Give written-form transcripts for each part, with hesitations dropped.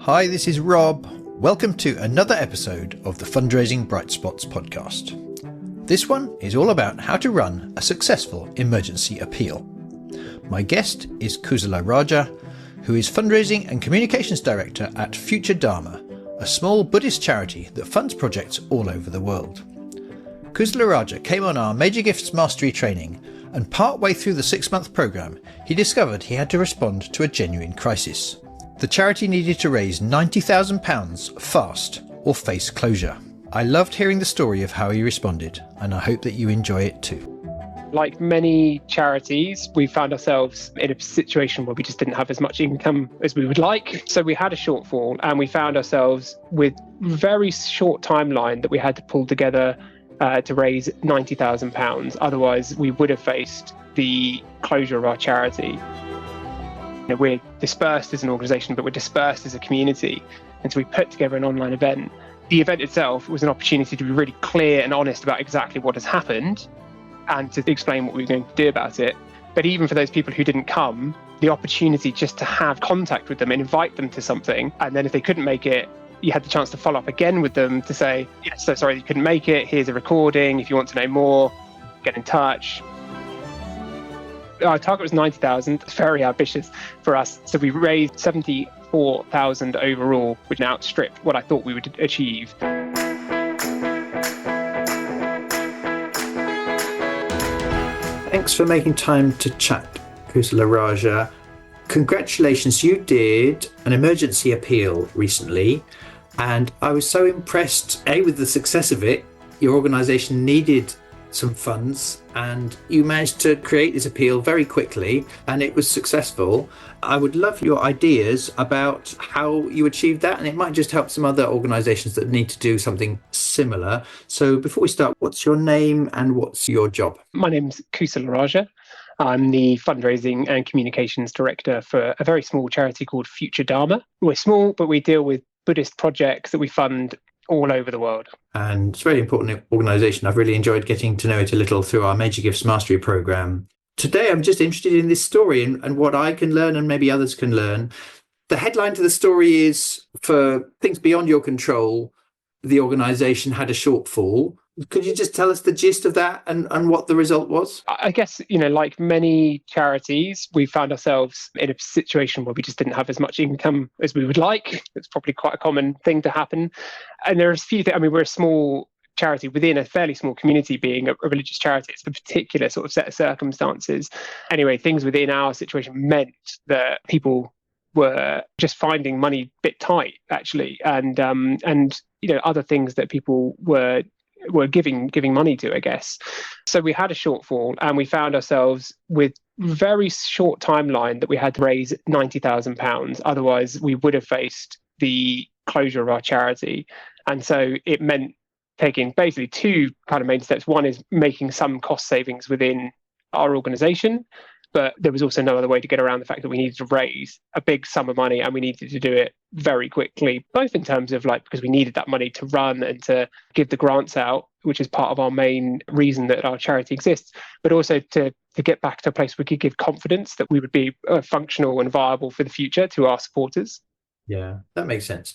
Hi, this is Rob. Welcome to another episode of the Fundraising Bright Spots podcast. This one is all about how to run a successful emergency appeal. My guest is Kusalaraja, who is Fundraising and Communications Director at Future Dharma, a small Buddhist charity that funds projects all over the world. Kusalaraja came on our Major Gifts Mastery training, and part-way through the 6-month programme, he discovered he had to respond to a genuine crisis. The charity needed to raise £90,000 fast or face closure. I loved hearing the story of how he responded, and I hope that you enjoy it too. Like many charities, we found ourselves in a situation where we just didn't have as much income as we would like. So we had a shortfall, and we found ourselves with a very short timeline that we had to pull together to raise £90,000. Otherwise, we would have faced the closure of our charity. We're dispersed as an organisation, but we're dispersed as a community. And so we put together an online event. The event itself was an opportunity to be really clear and honest about exactly what has happened and to explain what we were going to do about it. But even for those people who didn't come, the opportunity just to have contact with them and invite them to something. And then if they couldn't make it, you had the chance to follow up again with them to say, so sorry you couldn't make it. Here's a recording. If you want to know more, get in touch. Our target was 90,000. It's very ambitious for us. So we raised 74,000 overall, which outstripped what I thought we would achieve. Thanks for making time to chat, Kusalaraja. Congratulations, you did an emergency appeal recently, and I was so impressed, with the success of it. Your organisation needed some funds and you managed to create this appeal very quickly and it was successful. I would love your ideas about how you achieved that, and it might just help some other organisations that need to do something similar. So before we start, what's your name and what's your job? My name's Kusalaraja. I'm the Fundraising and Communications Director for a very small charity called Future Dharma. We're small, but we deal with Buddhist projects that we fund all over the world. And it's a very important organisation. I've really enjoyed getting to know it a little through our Major Gifts Mastery programme. Today, I'm just interested in this story and what I can learn and maybe others can learn. The headline to the story is, for things beyond your control, the organisation had a shortfall. Could you just tell us the gist of that and what the result was? I guess, like many charities, we found ourselves in a situation where we just didn't have as much income as we would like. It's probably quite a common thing to happen. And there's a few things. We're a small charity within a fairly small community, being a religious charity. It's a particular sort of set of circumstances. Anyway, things within our situation meant that people were just finding money a bit tight, actually. And other things that people were giving money to, I guess. So we had a shortfall, and we found ourselves with a very short timeline that we had to raise £90,000. Otherwise, we would have faced the closure of our charity. And so it meant taking basically two kind of main steps. One is making some cost savings within our organisation, but there was also no other way to get around the fact that we needed to raise a big sum of money, and we needed to do it very quickly, both in terms of because we needed that money to run and to give the grants out, which is part of our main reason that our charity exists, but also to get back to a place where we could give confidence that we would be functional and viable for the future to our supporters. Yeah, that makes sense.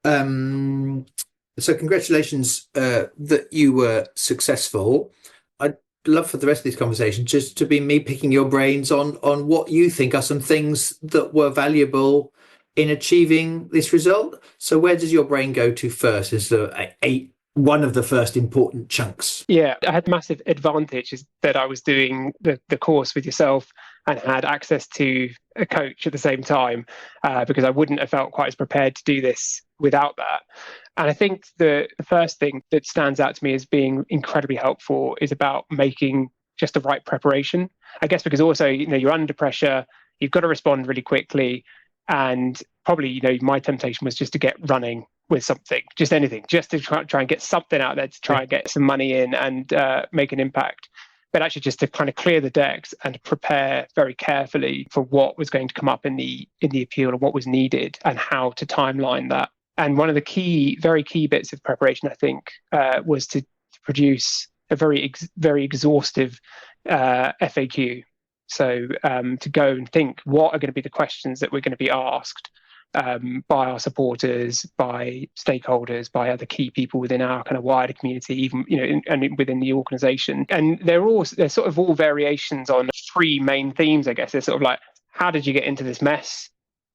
So congratulations that you were successful. I'd love for the rest of this conversation just to be me picking your brains on what you think are some things that were valuable in achieving this result. So where does your brain go to first? Is one of the first important chunks? Yeah, I had massive advantages that I was doing the course with yourself and had access to a coach at the same time, because I wouldn't have felt quite as prepared to do this without that. And I think the first thing that stands out to me as being incredibly helpful is about making just the right preparation. I guess because also, you're under pressure, you've got to respond really quickly. And probably, my temptation was just to get running with something, just anything, just to try and get something out there to try and get some money in and make an impact. But actually just to kind of clear the decks and prepare very carefully for what was going to come up in the appeal and what was needed and how to timeline that. And one of the very key bits of preparation, I think, was to produce a very exhaustive FAQ. So to go and think, what are going to be the questions that we're going to be asked? by our supporters, by stakeholders, by other key people within our kind of wider community, even and within the organisation. And they're sort of all variations on three main themes, I guess. They're sort of like, how did you get into this mess?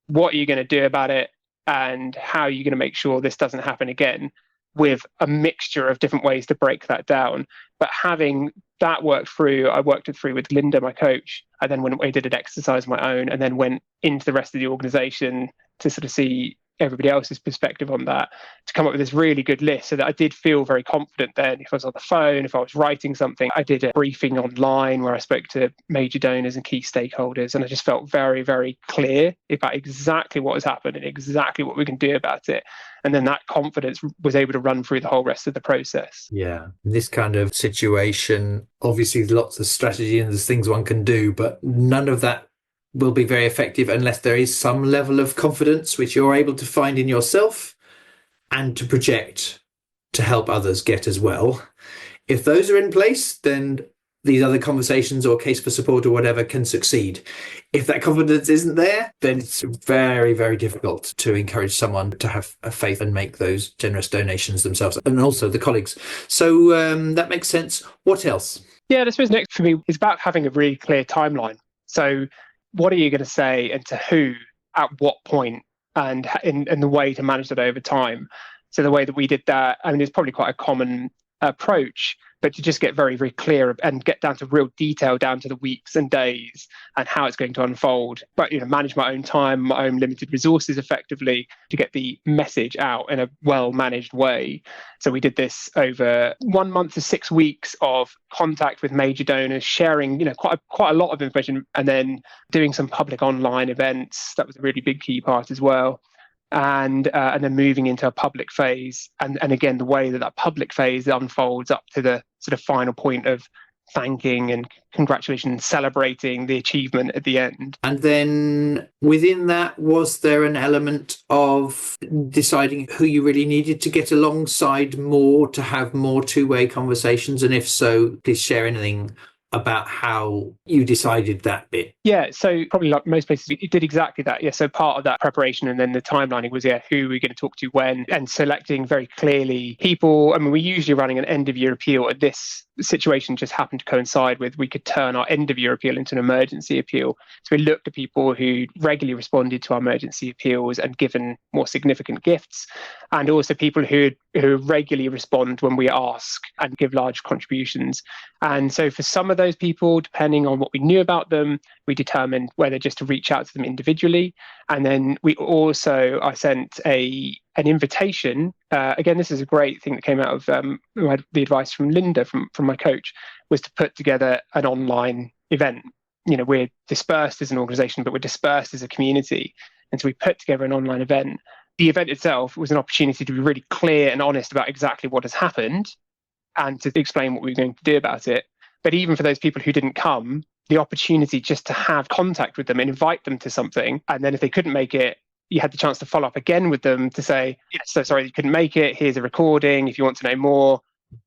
What are you going to do about it? And how are you going to make sure this doesn't happen again? With a mixture of different ways to break that down. But having that worked through, I worked it through with Linda, my coach. I then went away, did an exercise of my own, and then went into the rest of the organisation to sort of see everybody else's perspective on that, to come up with this really good list, so that I did feel very confident then. If I was on the phone, if I was writing something, I did a briefing online where I spoke to major donors and key stakeholders, and I just felt very, very clear about exactly what has happened and exactly what we can do about it. And then that confidence was able to run through the whole rest of the process. Yeah. In this kind of situation, obviously there's lots of strategy and there's things one can do, but none of that will be very effective unless there is some level of confidence which you're able to find in yourself and to project to help others get as well. If those are in place, then these other conversations or case for support or whatever can succeed. If that confidence isn't there, then it's very, very difficult to encourage someone to have a faith and make those generous donations themselves, and also the colleagues. So that makes sense. What else? Yeah, I suppose next for me is about having a really clear timeline. So what are you going to say and to who at what point, and the way to manage that over time. So the way that we did that, I mean, it's probably quite a common approach, but to just get very, very clear and get down to real detail, down to the weeks and days and how it's going to unfold. But, manage my own time, my own limited resources effectively to get the message out in a well-managed way. So we did this over 1 month to 6 weeks of contact with major donors, sharing, quite a lot of information, and then doing some public online events. That was a really big key part as well. And then moving into a public phase. And again, the way that public phase unfolds up to the sort of final point of thanking and congratulations, celebrating the achievement at the end. And then within that, was there an element of deciding who you really needed to get alongside more to have more two-way conversations? And if so, please share anything about how you decided that bit. Yeah, so probably like most places, it did exactly that. Yeah, so part of that preparation and then the timelining was, who we're going to talk to when, and selecting very clearly people. I mean, we're usually running an end of year appeal. At this situation just happened to coincide with, we could turn our end of year appeal into an emergency appeal. So we looked at people who regularly responded to our emergency appeals and given more significant gifts, and also people who regularly respond when we ask and give large contributions. And so for some of those people, depending on what we knew about them, we determined whether just to reach out to them individually. And then I sent an invitation. Again, this is a great thing that came out of the advice from Linda, from my coach, was to put together an online event. We're dispersed as an organisation, but we're dispersed as a community. And so we put together an online event. The event itself was an opportunity to be really clear and honest about exactly what has happened and to explain what we were going to do about it. But even for those people who didn't come, the opportunity just to have contact with them and invite them to something. And then if they couldn't make it, you had the chance to follow up again with them to say, so sorry you couldn't make it, here's a recording. If you want to know more,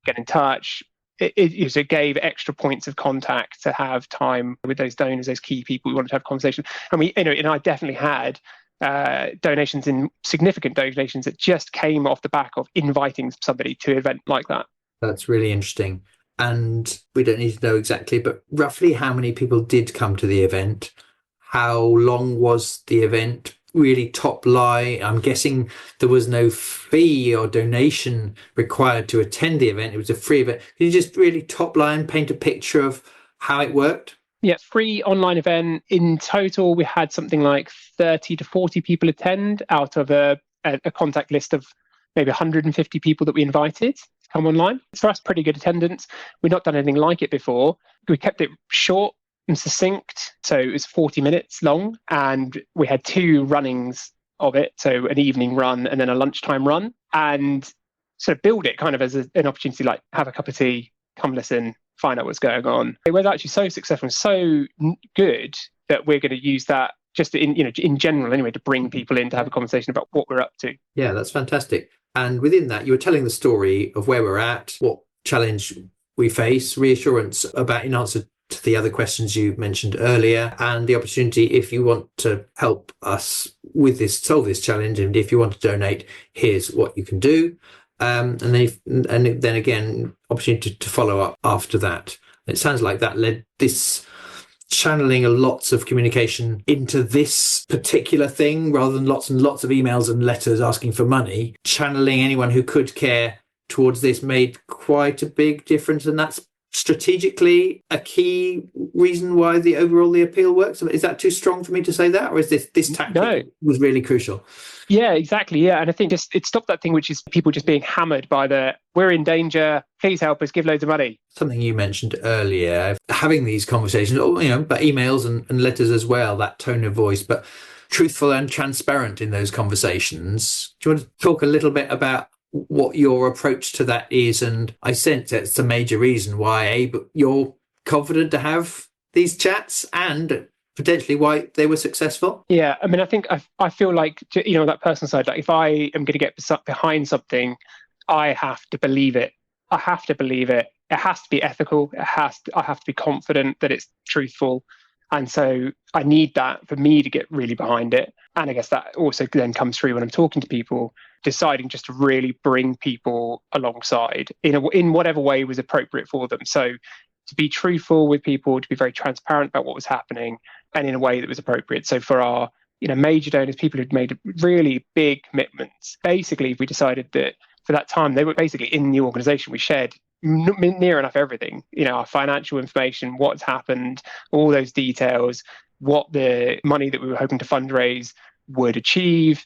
get in touch. It gave extra points of contact to have time with those donors, those key people we wanted to have a conversation. And I definitely had significant donations that just came off the back of inviting somebody to an event like that. That's really interesting. And we don't need to know exactly, but roughly how many people did come to the event? How long was the event? Really top line. I'm guessing there was no fee or donation required to attend the event. It was a free event. Can you just really top line paint a picture of how it worked? Yeah, free online event. In total, we had something like 30 to 40 people attend out of a contact list of maybe 150 people that we invited to come online. It's for us pretty good attendance. We've not done anything like it before. We kept it short and succinct. So it was 40 minutes long, and we had 2 runnings of it. So an evening run and then a lunchtime run, and sort of build it kind of as an opportunity, like have a cup of tea, come listen, find out what's going on. It was actually so successful and so good that we're going to use that just in general anyway, to bring people in to have a conversation about what we're up to. Yeah, that's fantastic. And within that, you were telling the story of where we're at, what challenge we face, reassurance about in answer to the other questions you mentioned earlier, and the opportunity, if you want to help us with this, solve this challenge, and if you want to donate, here's what you can do. And then again, opportunity to follow up after that. It sounds like that led this channeling lots of communication into this particular thing rather than lots and lots of emails and letters asking for money. Channeling anyone who could care towards this made quite a big difference, and that's strategically a key reason why the appeal works. Is that too strong for me to say that, or is this tactic was really crucial? Yeah, exactly. Yeah, and I think it stopped that thing, which is people just being hammered by we're in danger, please help us, give loads of money. Something you mentioned earlier, having these conversations, but emails and letters as well, that tone of voice, but truthful and transparent in those conversations. Do you want to talk a little bit about what your approach to that is? And I sense it's a major reason why you're confident to have these chats, and potentially why they were successful. Yeah, I mean, I think I feel like, that personal side, like if I am going to get behind something, I have to believe it. I have to believe it. It has to be ethical. I have to be confident that it's truthful. And so I need that for me to get really behind it. And I guess that also then comes through when I'm talking to people, deciding just to really bring people alongside in whatever way was appropriate for them. So to be truthful with people, to be very transparent about what was happening, and in a way that was appropriate. So for our major donors, people who'd made really big commitments, basically we decided that for that time they were basically in the organization. We shared near enough everything, our financial information, what's happened, all those details, what the money that we were hoping to fundraise would achieve,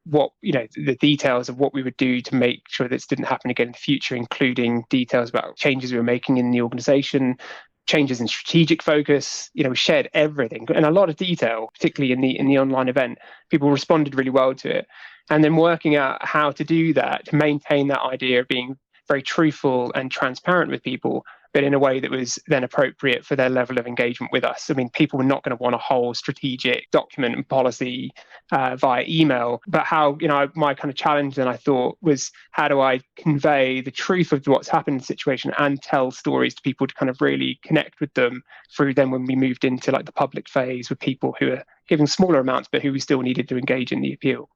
what the details of what we would do to make sure this didn't happen again in the future, including details about changes we were making in the organization, changes in strategic focus. We shared everything and a lot of detail, particularly in the online event. People responded really well to it, and then working out how to do that, to maintain that idea of being very truthful and transparent with people, but in a way that was then appropriate for their level of engagement with us. I mean, people were not going to want a whole strategic document and policy via email, but how, my kind of challenge then I thought was, how do I convey the truth of what's happened in the situation and tell stories to people to kind of really connect with them through then when we moved into like the public phase with people who are giving smaller amounts, but who we still needed to engage in the appeal.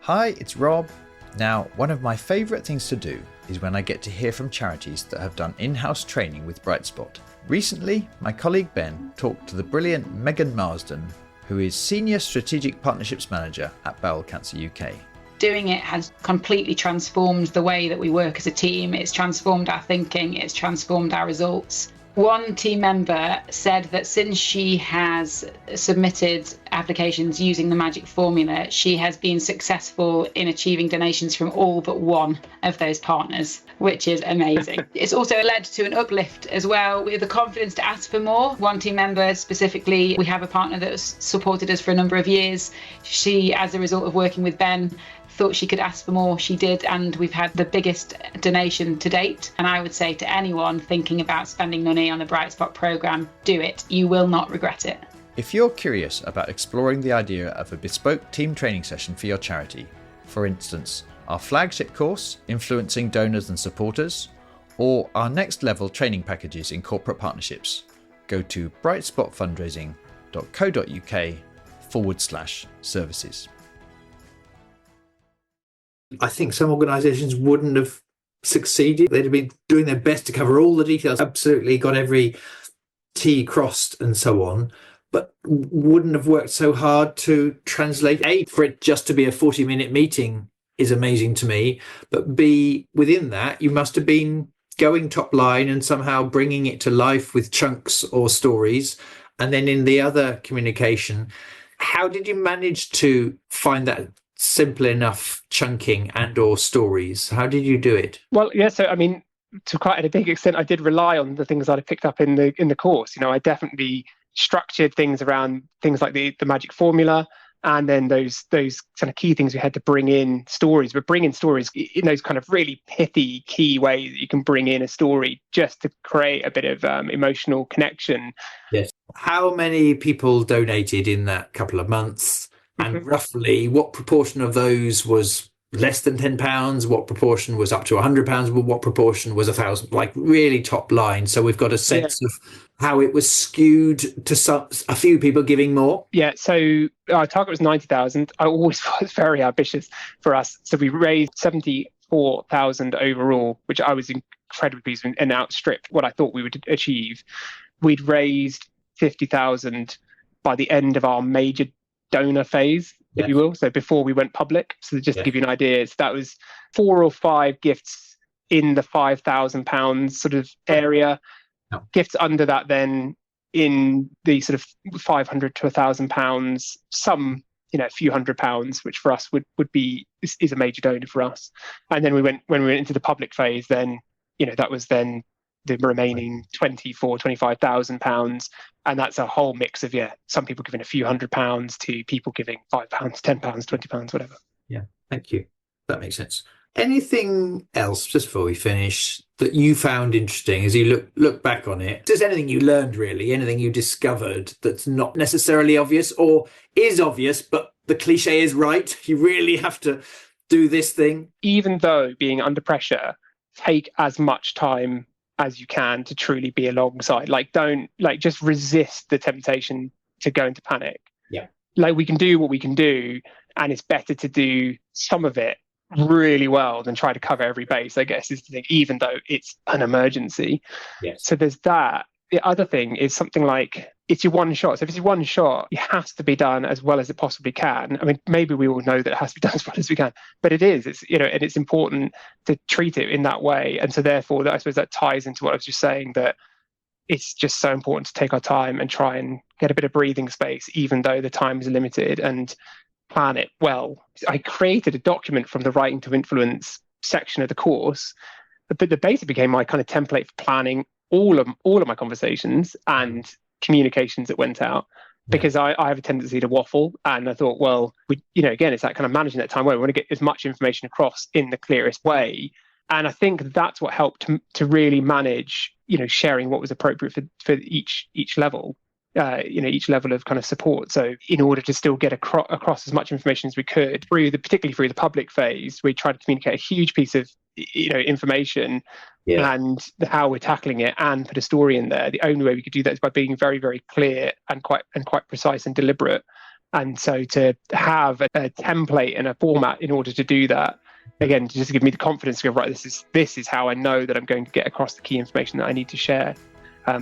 Hi, it's Rob. Now, one of my favourite things to do is when I get to hear from charities that have done in-house training with Brightspot. Recently, my colleague Ben talked to the brilliant Megan Marsden, who is Senior Strategic Partnerships Manager at Bowel Cancer UK. Doing it has completely transformed the way that we work as a team. It's transformed our thinking, it's transformed our results. One team member said that since she has submitted applications using the magic formula, she has been successful in achieving donations from all but one of those partners, which is amazing. It's also led to an uplift as well with the confidence to ask for more. One team member specifically, we have a partner that has supported us for a number of years. She, as a result of working with Ben, thought she could ask for more. She did, and we've had the biggest donation to date. And I would say to anyone thinking about spending money on the Brightspot programme, do it. You will not regret it. If you're curious about exploring the idea of a bespoke team training session for your charity, for instance, our flagship course, Influencing Donors and Supporters, or our next level training packages in corporate partnerships, go to brightspotfundraising.co.uk/services. I think some organisations wouldn't have succeeded. They'd have been doing their best to cover all the details, absolutely got every T crossed and so on, but wouldn't have worked so hard to translate. A, for it just to be a 40-minute meeting is amazing to me, but B, within that, you must have been going top line and somehow bringing it to life with chunks or stories. And then in the other communication, how did you manage to find that simple enough chunking and or stories? How did you do it? Well, yeah, so I mean, to quite a big extent, I did rely on the things that I picked up in the course. I definitely structured things around things like the magic formula, and then those kind of key things we had to bring in stories, but bring in stories in those kind of really pithy key ways that you can bring in a story just to create a bit of emotional connection. Yes. How many people donated in that couple of months? And roughly what proportion of those was less than £10, what proportion was up to £100, what proportion was 1,000, like really top line. So we've got a sense of how it was skewed to a few people giving more. Yeah, so our target was 90,000. I always was very ambitious for us. So we raised 74,000 overall, which I was incredibly pleased with and outstripped what I thought we would achieve. We'd raised 50,000 by the end of our major donor phase, if you will, so before we went public. So just to give you an idea, so that was 4 or 5 gifts in the £5,000 sort of area. Gifts under that then in the sort of £500 to £1,000, some, a few £100s, which for us would be is a major donor for us. And then when we went into the public phase, then that was then the remaining £24,000-25,000, and that's a whole mix of some people giving a few £100s to people giving £5, £10, £20, whatever. Yeah, thank you. That makes sense. Anything else, just before we finish, that you found interesting as you look back on it? Is there anything you learned, really? Anything you discovered that's not necessarily obvious, or is obvious, but the cliche is right? You really have to do this thing? Even though being under pressure, take as much time as you can to truly be alongside. Don't just resist the temptation to go into panic. Yeah. We can do what we can do, and it's better to do some of it really well than try to cover every base, I guess, is the thing, even though it's an emergency. Yes. So there's that. The other thing is something like, it's your one shot. So if it's your one shot, it has to be done as well as it possibly can. I mean, maybe we all know that it has to be done as well as we can, but it is. It's and it's important to treat it in that way. And so therefore, I suppose that ties into what I was just saying, that it's just so important to take our time and try and get a bit of breathing space, even though the time is limited, and plan it well. I created a document from the Writing to Influence section of the course, but the basic became my kind of template for planning all of my conversations and communications that went out, because I have a tendency to waffle, and I thought, well, again, it's that kind of managing that time where we want to get as much information across in the clearest way. And I think that's what helped to really manage, sharing what was appropriate for each level. Each level of kind of support. So in order to still get across as much information as we could, particularly through the public phase, we tried to communicate a huge piece of information and how we're tackling it, and put a story in there. The only way we could do that is by being very, very clear and quite precise and deliberate. And so to have a template and a format in order to do that, again, just to give me the confidence to go, right, this is how I know that I'm going to get across the key information that I need to share.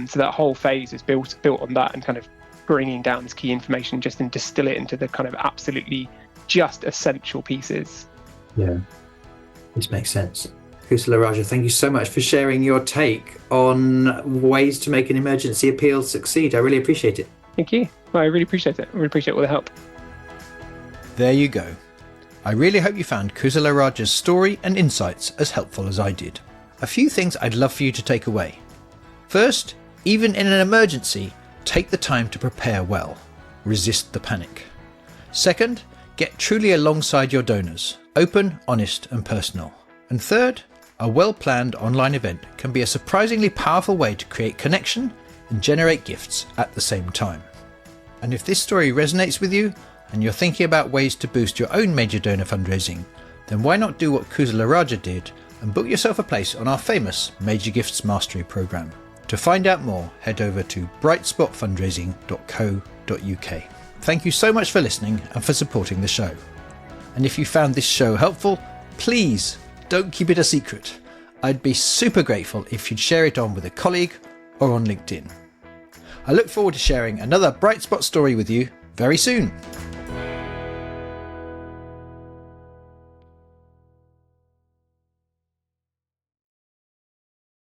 So that whole phase is built on that, and kind of bringing down this key information just and distill it into the kind of absolutely just essential pieces. Yeah, this makes sense. Kusalaraja, thank you so much for sharing your take on ways to make an emergency appeal succeed. I really appreciate it. Thank you. I really appreciate it. I really appreciate all the help. There you go. I really hope you found Kusalaraja's story and insights as helpful as I did. A few things I'd love for you to take away. First, even in an emergency, take the time to prepare well. Resist the panic. Second, get truly alongside your donors, open, honest and personal. And third, a well-planned online event can be a surprisingly powerful way to create connection and generate gifts at the same time. And if this story resonates with you and you're thinking about ways to boost your own major donor fundraising, then why not do what Kusalaraja did and book yourself a place on our famous Major Gifts Mastery Programme. To find out more, head over to brightspotfundraising.co.uk. Thank you so much for listening and for supporting the show. And if you found this show helpful, please don't keep it a secret. I'd be super grateful if you'd share it on with a colleague or on LinkedIn. I look forward to sharing another Bright Spot story with you very soon.